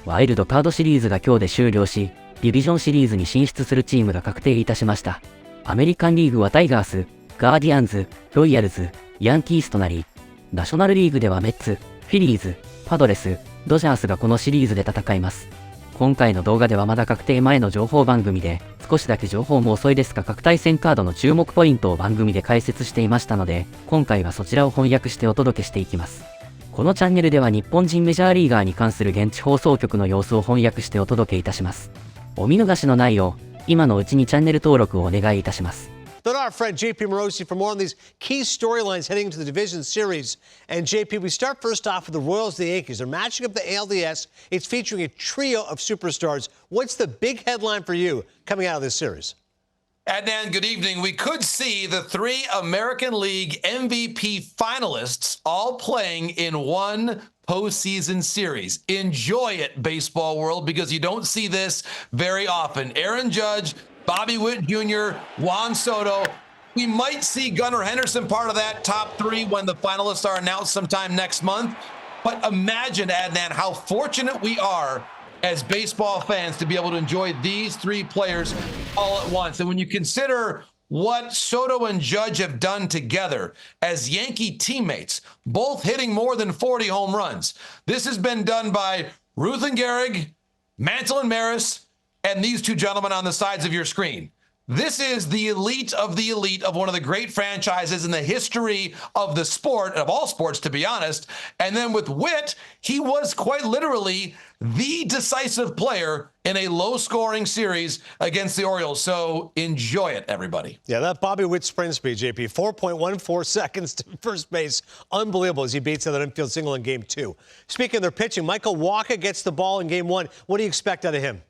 ワイルドカードシリーズが今日で終了し、ディビジョンシリーズに進出するチームが確定いたしました。アメリカンリーグはタイガース、ガーディアンズ、ロイヤルズ、ヤンキースとなり、ナショナルリーグではメッツ、フィリーズ、パドレス、ドジャースがこのシリーズで戦います。今回の動画ではまだ確定前の情報番組で、少しだけ情報も遅いですが各対戦カードの注目ポイントを番組で解説していましたので、今回はそちらを翻訳してお届けしていきます。このチャンネルでは日本人メジャーリーガーに関する現地放送局の様子を翻訳してお届けいたします。お見逃しのないよう、今のうちにチャンネル登録をお願いいたします。Then our friend JP Morosi for more on these key storylines heading into the division series. And JP, we start first off with the Royals and the Yankees. They're matching up the ALDS. It's featuring a trio of superstars. What's the big headline for you coming out of this series? Adnan, good evening. We could see the three American League MVP finalists all playing in one postseason series. Enjoy it, baseball world, because you don't see this very often. Aaron Judge, Bobby Witt Jr., Juan Soto. We might see Gunnar Henderson part of that top three when the finalists are announced sometime next month. But imagine, Adnan, how fortunate we are as baseball fans to be able to enjoy these three players all at once. And when you consider what Soto and Judge have done together as Yankee teammates, both hitting more than 40 home runs, this has been done by Ruth and Gehrig, Mantle and Maris, and these two gentlemen on the sides of your screen. This is the elite of one of the great franchises in the history of the sport, of all sports, to be honest. And then with Witt, he was quite literally the decisive player in a low-scoring series against the Orioles. So enjoy it, everybody. Yeah, that Bobby Witt sprint speed, JP, 4.14 seconds to first base. Unbelievable as he beats that infield single in Game 2. Speaking of their pitching, Michael Wacha gets the ball in Game 1. What do you expect out of him?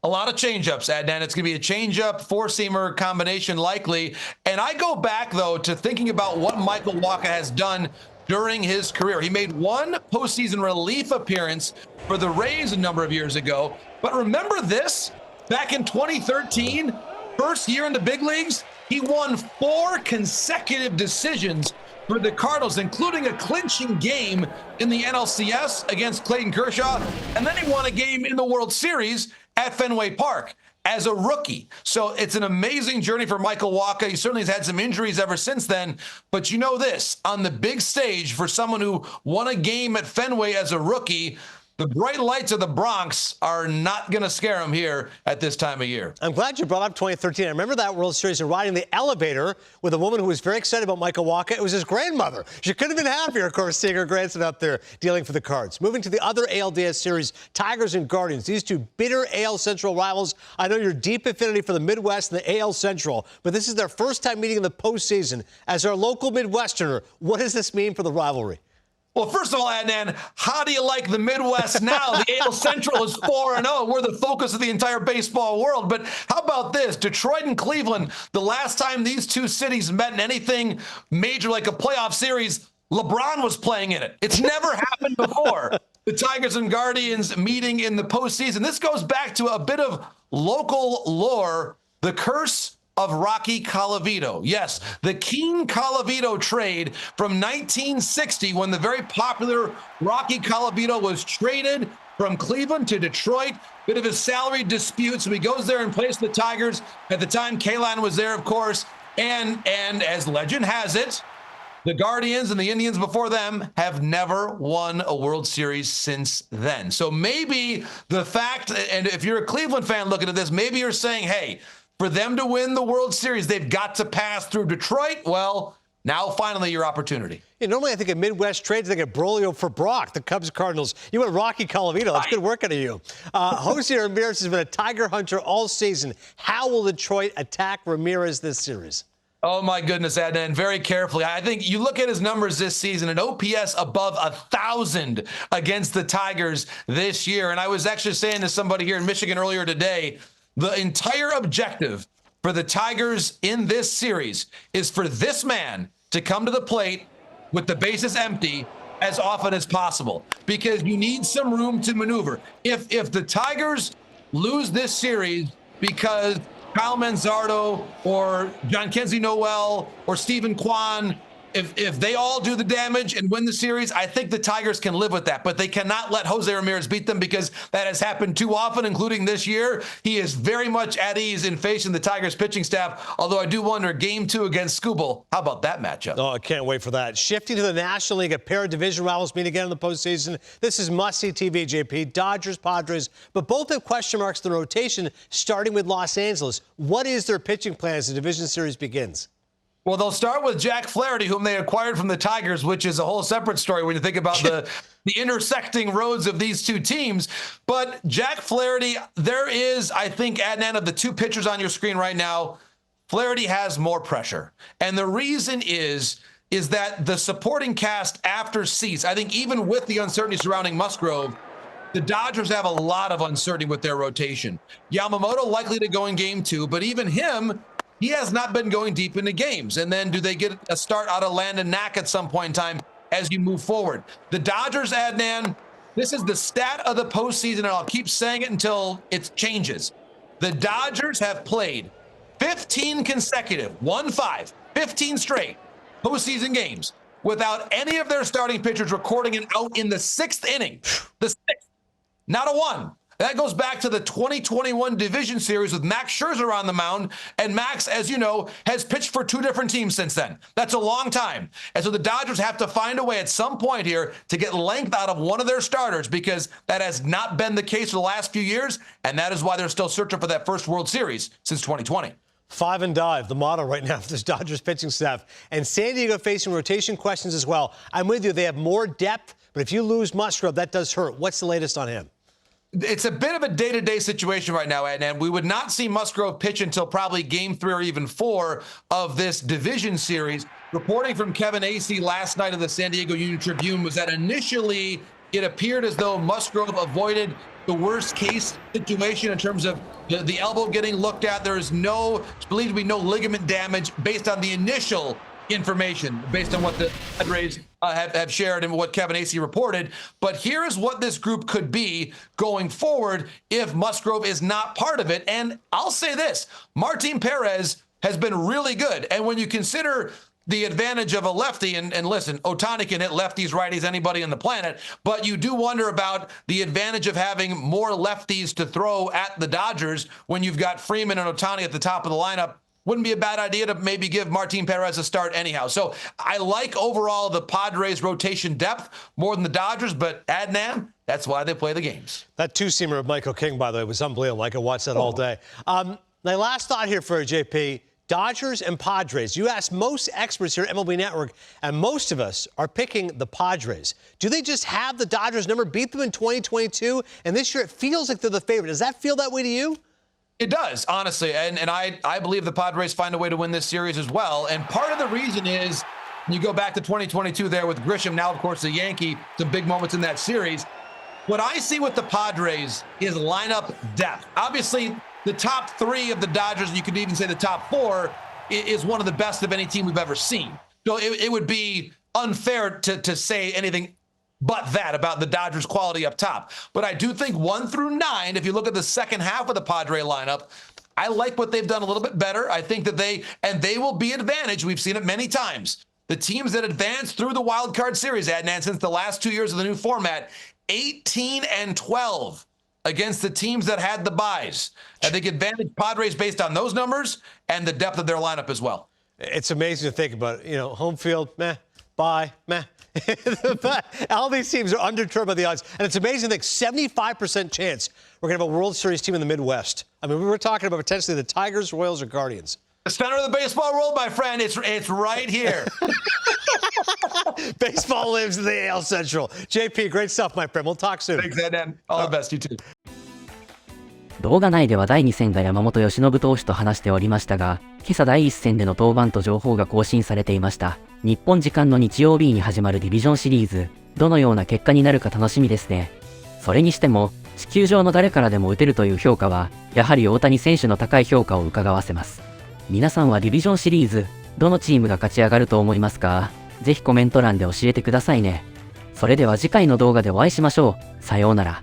A lot of changeups, Adnan. It's going to be a changeup, four-seamer combination likely. And I go back, though, to thinking about what Michael Wacha has done during his career. He made one postseason relief appearance for the Rays a number of years ago. But remember this? Back in 2013, first year in the big leagues, he won 4 consecutive decisions for the Cardinals, including a clinching game in the NLCS against Clayton Kershaw. And then he won a game in the World Series at Fenway Park as a rookie. So it's an amazing journey for Michael Wacha. He certainly has had some injuries ever since then. But you know this, on the big stage, for someone who won a game at Fenway as a rookie, the bright lights of the Bronx are not going to scare him here at this time of year. I'm glad you brought up 2013. I remember that World Series and riding the elevator with a woman who was very excited about Michael Wacha. It was his grandmother. She couldn't have been happier, of course, seeing her grandson up there dealing for the Cards. Moving to the other ALDS series, Tigers and Guardians. These two bitter AL Central rivals. I know your deep affinity for the Midwest and the AL Central, but this is their first time meeting in the postseason. As our local Midwesterner, what does this mean for the rivalry? Well, first of all, Adnan, how do you like the Midwest now? The AL Central is 4-0. We're the focus of the entire baseball world. But how about this? Detroit and Cleveland, the last time these two cities met in anything major like a playoff series, LeBron was playing in it. It's never happened before. The Tigers and Guardians meeting in the postseason. This goes back to a bit of local lore, the curse of Rocky Colavito. Yes, the Keen Colavito trade from 1960 when the very popular Rocky Colavito was traded from Cleveland to Detroit. Bit of a salary dispute, so he goes there and plays for the Tigers. At the time, Kalan was there, of course. And as legend has it, the Guardians and the Indians before them have never won a World Series since then. So maybe the fact, and if you're a Cleveland fan looking at this, maybe you're saying, hey, for them to win the World Series, they've got to pass through Detroit. Well, now finally your opportunity. Yeah, normally I think of Midwest trades, I think of Brolio for Brock, the Cubs Cardinals. You went Rocky Colavito. That's good work out of you. Jose Ramirez has been a Tiger hunter all season. How will Detroit attack Ramirez this series? Oh, my goodness, Adnan, very carefully. I think you look at his numbers this season, an OPS above 1,000 against the Tigers this year. And I was actually saying to somebody here in Michigan earlier today, the entire objective for the Tigers in this series is for this man to come to the plate with the bases empty as often as possible, because you need some room to maneuver. If the Tigers lose this series because Kyle Manzardo or John Kenzie Noel or Stephen Kwan If they all do the damage and win the series, I think the Tigers can live with that, but they cannot let Jose Ramirez beat them because that has happened too often, including this year. He is very much at ease in facing the Tigers pitching staff, although I do wonder, game 2 against Skubal, how about that matchup? Oh, I can't wait for that. Shifting to the National League, a pair of division rivals meet again in the postseason. This is must-see TV, JP. Dodgers, Padres, but both have question marks in the rotation, starting with Los Angeles. What is their pitching plan as the division series begins? Well, they'll start with Jack Flaherty, whom they acquired from the Tigers, which is a whole separate story when you think about the intersecting roads of these two teams. But Jack Flaherty, there is, I think, Adnan, of the two pitchers on your screen right now, Flaherty has more pressure. And the reason is that the supporting cast after Cease, I think even with the uncertainty surrounding Musgrove, the Dodgers have a lot of uncertainty with their rotation. Yamamoto likely to go in game 2, but even him, he has not been going deep into games. And then do they get a start out of Landon Knack at some point in time as you move forward? The Dodgers, Adnan, this is the stat of the postseason, and I'll keep saying it until it changes. The Dodgers have played 15 consecutive, 15 straight postseason games without any of their starting pitchers recording an out in the 6th inning. The 6th, not a one. That goes back to the 2021 division series with Max Scherzer on the mound. And Max, as you know, has pitched for 2 different teams since then. That's a long time. And so the Dodgers have to find a way at some point here to get length out of one of their starters, because that has not been the case for the last few years. And that is why they're still searching for that first World Series since 2020. 5 and dive, the motto right now for this Dodgers pitching staff. And San Diego facing rotation questions as well. I'm with you. They have more depth, but if you lose Musgrove, that does hurt. What's the latest on him? It's a bit of a day-to-day situation right now, Adnan. We would not see Musgrove pitch until probably game 3 or even 4 of this division series. Reporting from Kevin Acee last night of the San Diego Union-Tribune was that initially it appeared as though Musgrove avoided the worst-case situation in terms of the elbow getting looked at. There is believed to be no ligament damage based on the initial information, based on what the Padres have shared and what Kevin Acee reported. But here is what this group could be going forward if Musgrove is not part of it. And I'll say this, Martin Perez has been really good. And when you consider the advantage of a lefty, and listen, Ohtani can hit lefties, righties, anybody on the planet, but you do wonder about the advantage of having more lefties to throw at the Dodgers when you've got Freeman and Ohtani at the top of the lineup. Wouldn't be a bad idea to maybe give Martin Perez a start anyhow. So I like overall the Padres my depth more than the Dodgers, but Adnan, that's why they play the games. That two-seamer of Michael King, by the way, was unbelievable. I could watch that all day. My last thought here for JP, Dodgers and Padres. You ask most experts here at MLB Network, and most of us are picking the Padres. Do they just have the Dodgers number, beat them in 2022, and this year it feels like they're the favorite? Does that feel that way to you? It does, honestly, and I believe the Padres find a way to win this series as well. And part of the reason is, you go back to 2022 there with Grisham, now, of course, the Yankee, some big moments in that series. What I see with the Padres is lineup depth. Obviously, the top 3 of the Dodgers, and you could even say the top 4, is one of the best of any team we've ever seen. So it would be unfair to say anything but that about the Dodgers' quality up top. But I do think 1 through 9, if you look at the second half of the Padre lineup, I like what they've done a little bit better. I think that they will be advantaged. We've seen it many times. The teams that advance through the wild card series, Adnan, since the last 2 years of the new format, 18 and 12 against the teams that had the byes. I think advantage Padres based on those numbers and the depth of their lineup as well. It's amazing to think about. You know, home field, meh, bye, meh. All these teams are undeterred by the odds. And it's amazing to think 75% chance we're going to have a World Series team in the Midwest. I mean, we were talking about potentially the Tigers, Royals, or Guardians. The center of the baseball world, my friend, it's right here. Baseball lives in the AL Central. JP, great stuff, my friend. We'll talk soon. Thanks, Adnan. All the best, you too. 動画内では第2戦が山本由伸投手と話しておりましたが、今朝第1戦での登板と情報が更新されていました。日本時間の日曜日に始まるディビジョンシリーズ、どのような結果になるか楽しみですね。それにしても、地球上の誰からでも打てるという評価は、やはり大谷選手の高い評価を伺わせます。皆さんはディビジョンシリーズ、どのチームが勝ち上がると思いますか？ぜひコメント欄で教えてくださいね。それでは次回の動画でお会いしましょう。さようなら。